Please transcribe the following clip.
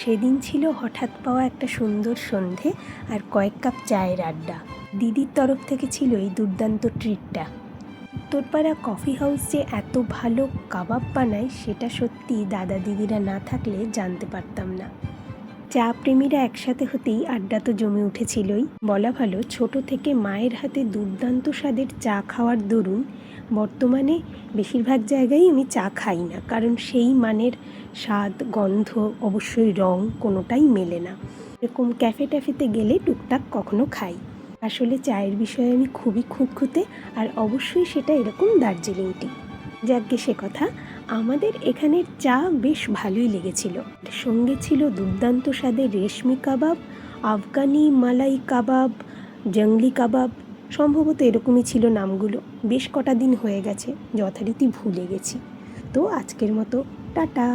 সেদিন ছিল হঠাৎ পাওয়া একটা সুন্দর সন্ধে আর কয়েক কাপ চায়ের আড্ডা। দিদির তরফ থেকে ছিল এই দুর্দান্ত ট্রিটটা। উত্তরপাড়া কফি হাউস যে এত ভালো কাবাব বানায় সেটা সত্যি দাদা দিদিরা না থাকলে জানতে পারতাম না। চা প্রেমীরা একসাথে হতেই আড্ডা তো জমে উঠেছিলই। বলা ভালো, ছোট থেকে মায়ের হাতে দুর্দান্ত স্বাদের চা খাওয়ার দরুন বর্তমানে বেশিরভাগ জায়গায় আমি চা খাই না, কারণ সেই মানের স্বাদ, গন্ধ, অবশ্যই রং কোনোটাই মেলে না। এরকম ক্যাফে ট্যাফেতে গেলে টুকটাক কখনো খাই। আসলে চায়ের বিষয়ে আমি খুবই খুঁতখুঁতে, আর অবশ্যই সেটা এরকম দার্জিলিং টি। যাকগে সে কথা, আমাদের এখানের চা বেশ ভালোই লেগেছিল। সঙ্গে ছিল দুর্দান্ত স্বাদের রেশমি কাবাব, আফগানি মালাই কাবাব, জঙ্গলি কাবাব, সম্ভবত এরকমই ছিল নামগুলো। বেশ কটা দিন হয়ে গেছে, যথারীতি ভুলে গেছি। তো আজকের মতো টাটা।